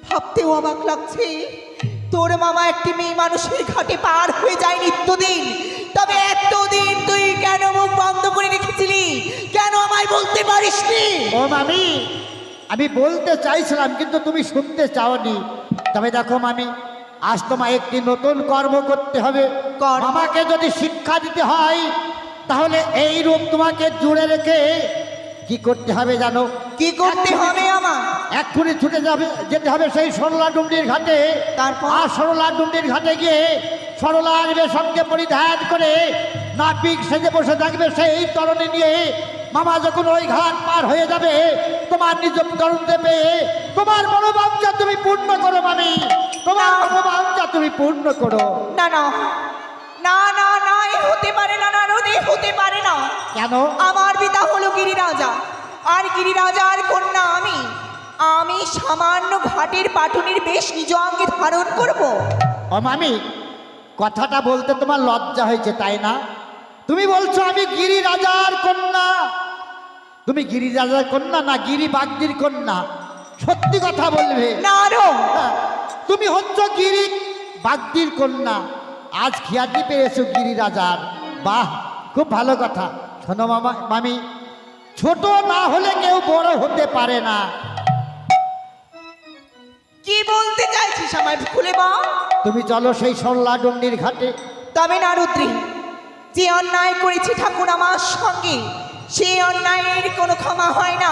ভাবতেও অবাক লাগছে তোর মামা একটি মেয়ে মানুষের ঘাটে পার হয়ে যায় নিত্যদিন। তবে এতদিন তুই কেন মুখ বন্ধ করে রেখেছিলি? কেন আমায় বলতে পারিসনি? ও মামি, আমি বলতে চাইছিলাম কিন্তু তুমি শুনতে চাওনি। তবে দেখো মামি, আজ তোমায় একটি নতুন কর্ম করতে হবে। কর্ম? আমাকে যদি শিক্ষা দিতে হয় তাহলে এই রূপ তোমাকে জুড়ে রেখে কি করতে হবে জানো? কি করতে হবে আমার? এক্ষুনি ছুটে যেতে হবে সেই সরলা ডুমরির ঘাটে। তারপর? আর সরলা ডুমরির ঘাটে গিয়ে সরলার বেশকে পরিধান করে নাপিক সেজে বসে থাকবে সেই তরণী নিয়ে। মামা যখন ওই ঘাট পার হয়ে যাবে তোমার নিজ তরুণতে পেয়ে তোমার মনোবাঞ্ছা তুমি পূর্ণ করো মামি, তোমার মনোবাঞ্ছা তুমি পূর্ণ করো। না না না না না, এ হতে পারে না, না রোদে হতে পারে না। কেন? আমার পিতা হলো গিরিরাজা, আর গিরিরাজার কন্যা আমি। আমি সামান্য ঘাটের পাটুনির বেশ নিজ অঙ্গে ধারণ করব? ও মামি, কথাটা বলতে তোমার লজ্জা হয়েছে তাই না? তুমি বলছো আমি গিরিরাজার কন্যা। তুমি গিরিরাজার কন্যা না গিরি বাগদির কন্যা? সত্যি কথা বলবে। না রো, হ্যাঁ, তুমি হচ্ছ গিরি বাগদির কন্যা, আজ খিয়াতি পেয়েছো গিরিরাজার। বাহ, খুব ভালো কথা। শোনো মামা মামি, ছোট না হলে কেউ বড় হতে পারে না। কি বলতে চাইছিস আমায় খুলে বল? তুমি চলো সেই সরলা ডুমনির ঘাটে। তবে না রুদ্রী, যে অন্যায় করেছি ঠাকুর আমার সঙ্গে, সেই অন্যায়ের কোনো ক্ষমা হয় না।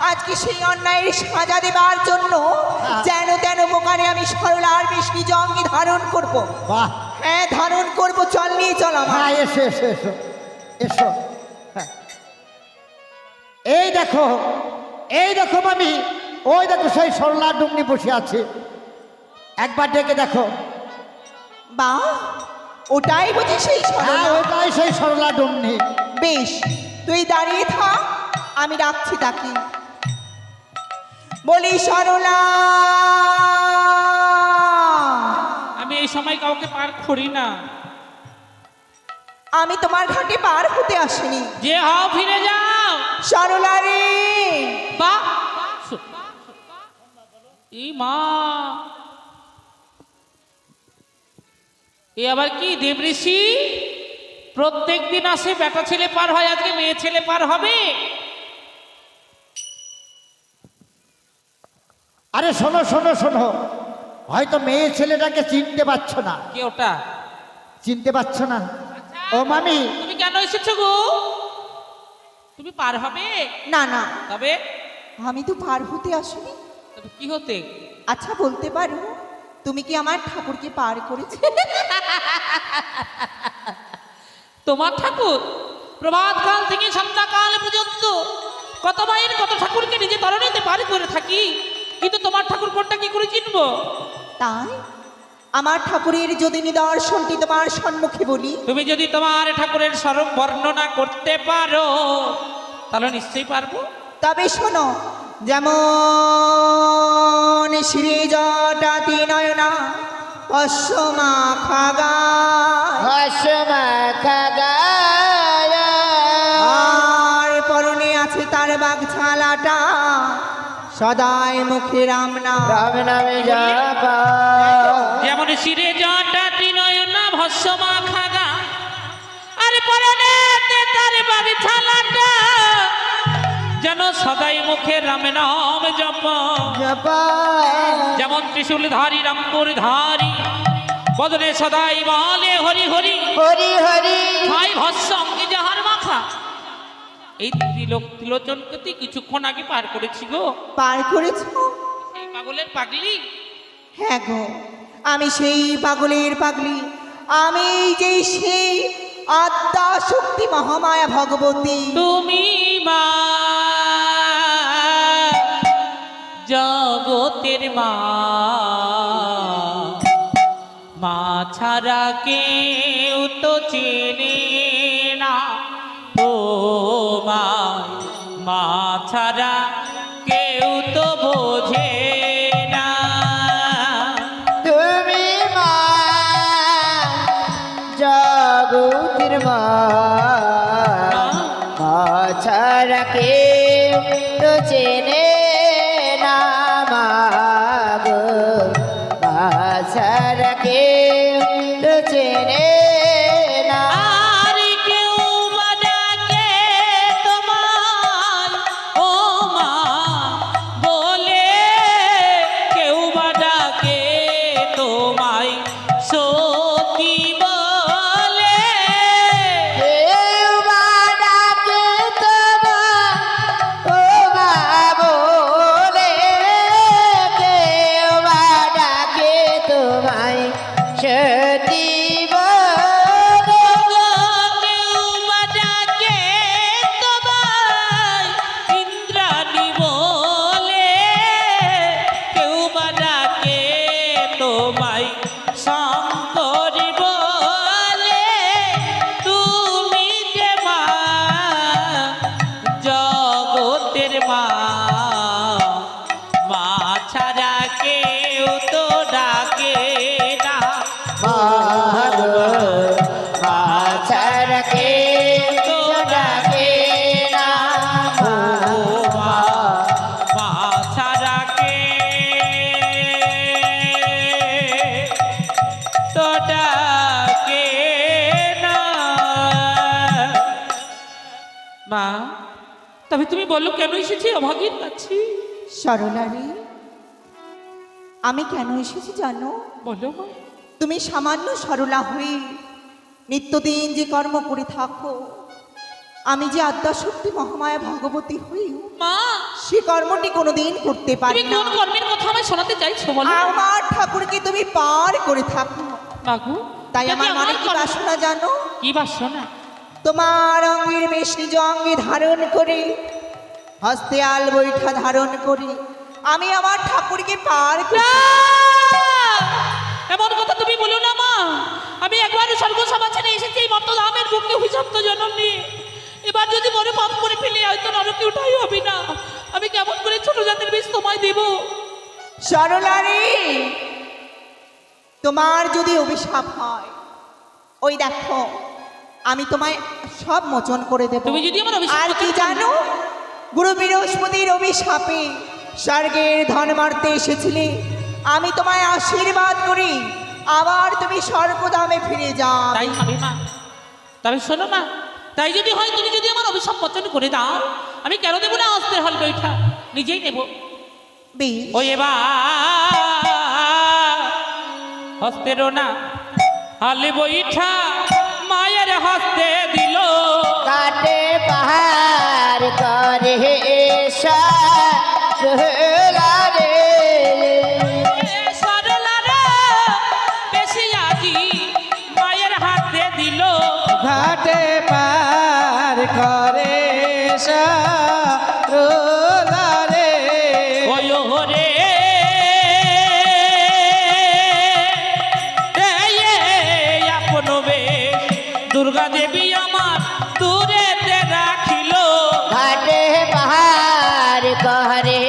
আজকে সেই অন্যায়ের সাজা দেবার জন্য যেন তেন প্রকারে আমি সরলার বেশ নিজ অঙ্গে ধারণ করব। বাহ, হ্যাঁ ধারণ করব, চল নিয়ে চল আমার। হ্যাঁ এসো এসো এসো এসো। হ্যাঁ। এই দেখো মামি, ওই দেখো সেই সরলা ডুমনি বসে আছে। একবার ডেকে দেখো। বা ওটাই বুঝি সেই হ্যাঁ, সরলা? ওটাই সেই সরলা ডুমনি। বেশ, তুই দাঁড়িয়ে থাক, আমি ডাকছি তাকে। বলি সরলা। আমি এই সময় কাউকে পার করি না। আমি তোমার ঘাটে পার হতে আসিনি। যে হও ফিরে যাও। সরলা রে। বা এই মা, এ আবার কি দেবঋষি? প্রত্যেক দিন আসে বেটা ছেলে পার হয়, আজকে মেয়ে ছেলে পার হবে? আরে শোনো শোনো শোনো, হয়তো মেয়ে ছেলেটাকে চিনতে পারছো না। কে ওটা? চিনতে পারছো না? ও মামি, তুমি কেন এসেছো গো? তুমি পার হবে? না না, তবে আমি তো পার হতে আসিনি। তবে কি হতে? আচ্ছা বলতে পারো, তুমি কি আমার ঠাকুরকে পার করেছো? তোমার ঠাকুর প্রভাত কাল থেকে সন্ধ্যাকাল পর্যন্ত কত মায়ের কত ঠাকুরকে নিজে তরণীতে পার করে থাকি, কিন্তু তোমার ঠাকুর কোনটা কি করে চিনবো? তাই আমার ঠাকুরের যদি নিদর্শনটি তোমার সম্মুখে বলি? তুমি যদি তোমার ঠাকুরের স্বরূপ বর্ণনা করতে পারো তাহলে নিশ্চয়ই পারবো। তবে শোনো, যেমন শ্রী জটাতি নয়না অশ্বমা খাগা, আর পরনে আছে তার বাগছালাটা, সদাই মুখে রাম নামে জপা। যেমন শিরে জটা ত্রিনয়না ভস্মা খাগা, আর পরনে তার বাবি ছালাটা, যেন সদাই মুখে রাম নাম জপ। যেমন ত্রিশূলধারী রামপুরধারী, বদনে সদাই বলে হরি হরি হরি হরি। ভাই ভস্ম অঙ্গে যাহার মাখা। এই ত্রিলোচনকে তুই কিছুক্ষণ আগে পার করেছি গো। পার করেছো? এই পাগলের পাগলি। হ্যাঁ গো, আমি সেই পাগলের পাগলি। আমি যে সেই আদ্যা শক্তি মহামায়া ভগবতী। তুমি মা, জগতের মা, মা ছাড়া কেউ তো চেনে না তোমায়, মা ছাড়া কেউ তো বোঝে না। তুমি মা, জগতের মা, মা ছাড়া কেউ তো চেনে না মা গো। ছাড়া কেউ তো ডাকে না মা ছাড়া কেউ তো ডাকে না ও মা, মা ছাড়া কে তো ডাকে না। মা, তবে তুমি বলো কেন এসেছি অভাগীর কাছে? সরলা রে, আমি কেন এসেছি জানো? বলো মা। তুমি সামান্য সরলা হয়ে নিত্যদিন যে কর্ম করে থাকো, আমি যে আদ্যাশক্তি মহামায়া ভগবতী হই, মা, সে কর্মটি কোনোদিন করতে তুমি পারি না। কোন কর্মের কথা আমায় শোনাতে চাইছো বলো? আমার ঠাকুরকে তুমি পার করে থাকো, মাগো, তাই যদি আমার মনে কি কর্ম- বাসনা জানো? কি বাসনা? তোমার অঙ্গের বেশ নিজ অঙ্গে ধারণ করে, হস্তে আল বৈঠা ধারণ করে আমি আমার ঠাকুরকে পার করে না! এমন কথা তুমি বলো না মা। আমি একবার স্বর্গ সভা ছেড়ে এসেছি এই মত দামের বুকে অভিশপ্ত জন্ম নিয়ে। এবার যদি মনে পাপ করে ফেলে হয়তো নরকে উঠাই হবে না। আমি কেমন করে ছোট জাতির বেশ তোমায় দেব? সরলা রে, তোমার যদি অভিশাপ হয়, ওই দেখো আমি তোমায় সব মোচন করে দেব। তুমি যদি আমার অভিশাপ আর কি মোচন করো- জানো, গুরু বৃহস্পতির অভিশাপে স্বর্গের ধন মারতে এসেছিলে, আমি তোমায় আশীর্বাদ করি আবার তুমি স্বর্গধামে ফিরে যাও। তাই হবে মা। তবে শোনো মা, তাই যদি হয় তুমি যদি আমার অভিশাপ মোচন করে দাও, আমি কেন দেবো না অস্ত্রের হল বৈঠা? নিজেই নেব। বেশ, ও এবার হস্তেরও না হালে বৈঠা মায়ের হস্তে দিল। কাটে পাহাড় করে সরলা রে সরলারা বেশি আজি মায়ের হাতে দিল। ঘাটে পার করে সরলা রে ওই রে আপন বেশ দুর্গা দেবী আমার দূরেতে রাখিল। ঘাটে পাহাড় করে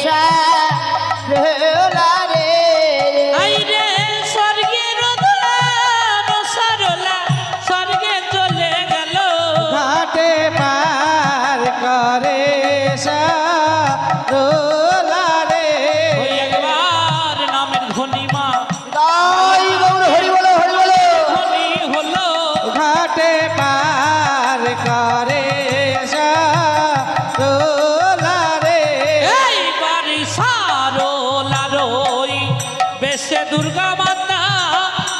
সরলা রে আই রে স্বর্গের দ্বার সরলা স্বর্গে চলে গেল। ঘাটে পার করে সরলা রে ওই একবার নামের ধনিমা জয় গৌর হরি বলো হরি বলো ধনী হলো। ঘাটে পার করে সরলা রে এই বাড়ি সারোলারই বেশে দুর্গা মাতা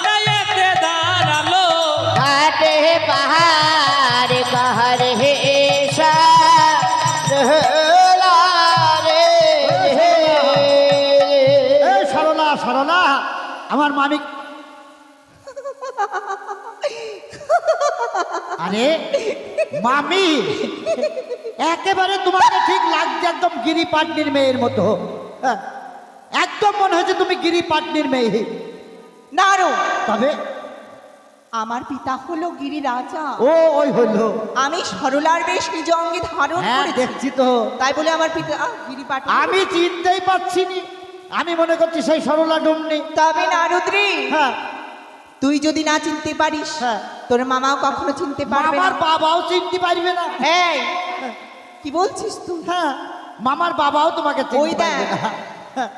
নায়েতে দাঁড়ালো। ঘাটে পাহাড় করে সরলা রে সরলা সরলা আমার মামি আরে মামি একেবারে তোমাকে ঠিক লাগছে একদম গিরি পাটনির মেয়ের মতো হ্যাঁ, একদম মনে হচ্ছে তুমি গিরি পাটনির মেয়ে নারো, তবে আমার পিতা হলো গিরি রাজা, ও ওই হলো আমি সরলার বেশ নিজ অঙ্গে ধারণ হ্যাঁ করেছি, দেখছি তো তাই বলে আমার পিতা গিরিপাটি। আমি চিনতেই পারছি নি আমি মনে করছি সেই সরলা ডুমনি তবে নারদরে, হ্যাঁ তুই যদি না চিনতে পারিস, হ্যাঁ। তোর মামাও কখনো চিনতে পারবে মামার না। বাবাও চিনতে পারবে না এই, কি বলছিস তুই? হ্যাঁ মামার বাবাও তোমাকে ওই চিনতে দেখ। পারবে না হ্যাঁ।